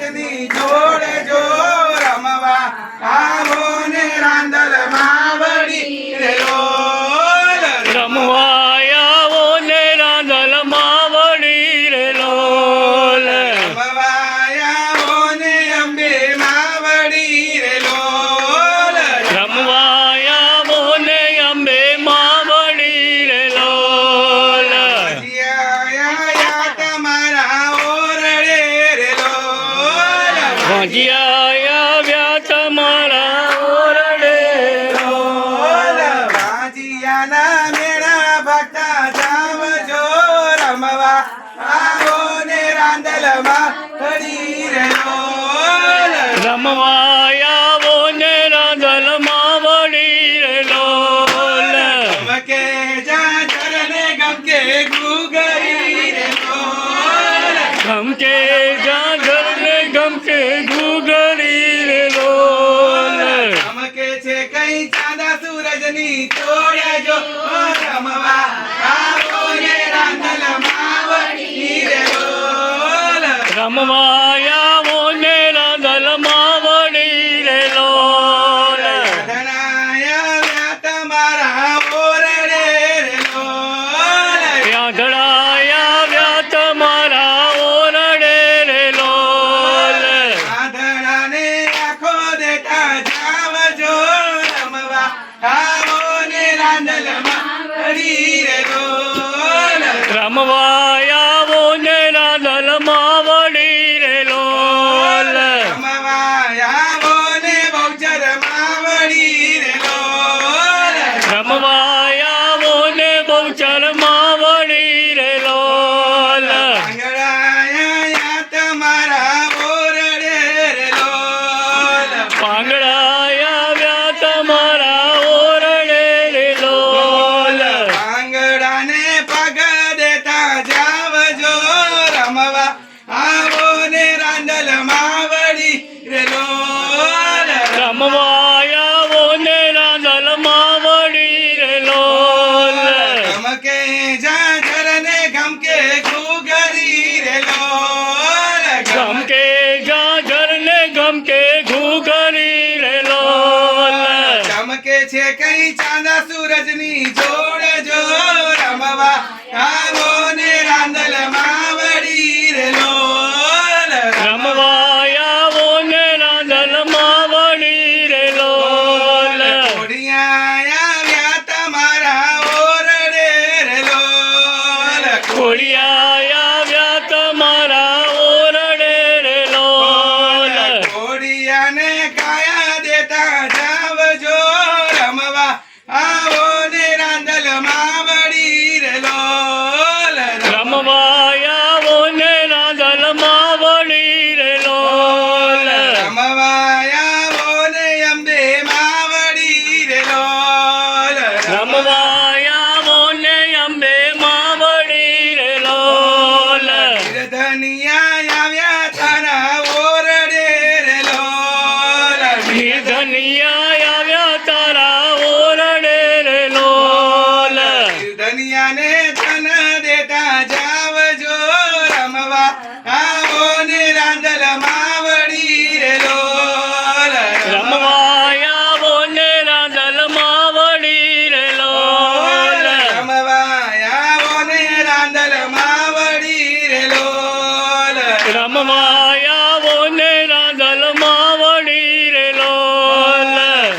સૂરજની જોડે જો રમવા આવો ને રાંદલ માવડી રે લોલ રમવા આવો ને રાંદલ માવડી રે લોલ રમવા આવો ને અંબે માવડી રે લોલ રમવા આવો ને અંબે માવડી રે લોલ ભજીયા તમારા ઓરડે રે લોલ ભજીયા આવ્યા તમારા ઓરડે લોલ ભાજીયાના મેળા ભક્તા જાવજો રમવા આવો ને રાંદલમાં ઘડી રે લોલ રમવા આવો ને રાંદલ માવડી રે લોલ ગમકે જાજર ને ગમકે ગુગરી રે લોલ ગમકે જાજર ને ગમકે ઘૂઘરી રે લોલ ગમકે છે કઈ ચાંદા સૂરજની તોડે જો રમવા આવો ને રાંદલ માવડી રે લોલ રમવા આવો ને રાંદલ માવડી રે લોલ ધનાયા તમારા ઓરડે રે લોલ યાદડાયા આવ્યા તમારા ઓરડે રે લોલ આંધળાને આંખો દેતા જાવજો રમવા આવો ને રાંદલમાં ઘડી રે લોલ રમવા આવો ને રાંદલ માવડી રે લોલ રમવા આવો ને બહુચર માવડી રે લોલ રમવા આવો ને બહુચર માવડી રે લોલ આંગળાયા તમારા ઓરડે રે લોલ પાંગડા આવ્યા તમારા ઓરડે રે લોલ આંગળાને પગ દેતા જાવજો રમવા આવો ને રાંદલ માવડી રે લોલ રમવા આવો ને રાંદલ માવડી રે લોલ ગમકે જાજર ને ગમકે ઘૂઘરી રે લોલ ગમકે ગાજર ને ગમકે ઘૂઘરી રે લોલ ચમકે છે કઈ ચાંદા સૂરજની જોડે જો રમવા આવો ને રાંદલ માવડી રે લોલ રમવા આવો ને રાંદલ માવડી રે લોલ ખોડિયા આવ્યા તમારા ઓરડે રે લોલ ખોડિયા આવ્યા તમારા ઓરડે રે લોલ ખોડિયાને કાયા દેતા જાવજો રમવા આવો ને રાંદલ માવડી રે લોલ રમવા આવો ને રાંદલ માવડી રે લોલ રમવા આવો ને અંબે માવડી રે લોલ રમવા આવો ને અંબે માવડી રે લોલ ધનિયા આવ્યા તારા ઓરડે રે લોલ ધનિયા આવ્યા તારા ઓરડે રે લોલ ધનિયાને ધન દેતા જાવજો રમવા આવો ને રાંદલ માવડી રે લોલ રમવા આવો ને રાંદલ માવડી રે લોલ રમવા આવો ને રાંદલ માવડી રે લોલ રમવા આવો ને રાંદલ માવડી રે લોલ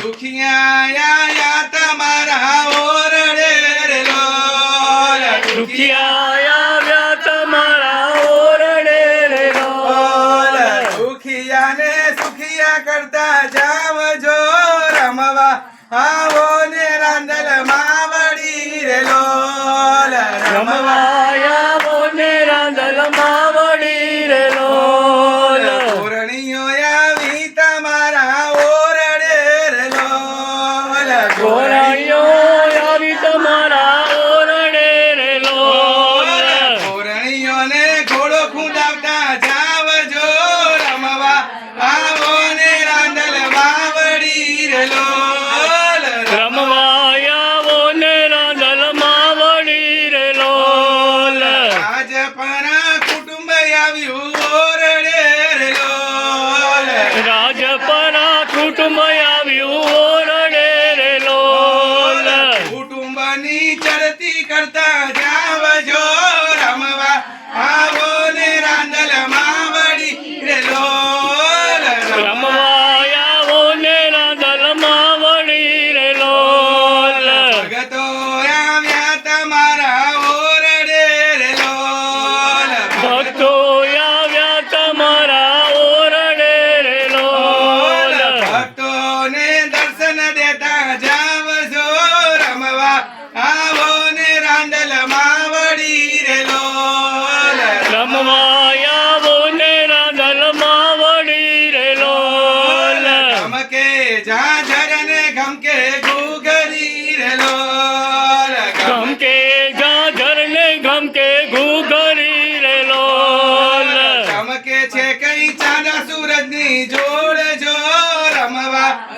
દુખિયા આયા તમારા ઓરડે રે લોલ દુખિયા આવ્યા તમારા ઓરડે રે લોલ દુખિયાને સુખિયા કરતા જાવજો રમવા આવો ને રાંદલ માવડી રે લોલ રમવા આવો ને રાંદલ માવડી રે લોલ પૂરણીઓ આવી તમારા ઓરડે રે લોલ ગોરાણીઓ આવી તમારા ઓરડે રે લોલ પૂરણીઓને ઘોડો ખૂંદાવતા જાવજો રમવા આવો ને રાંદલ માવડી રે લોલ રમવા આવો ને રાંદલ માવડી રે લોલ આજ પરા કુટુંબ આવ્યું ઓરડે રે લોલ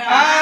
આ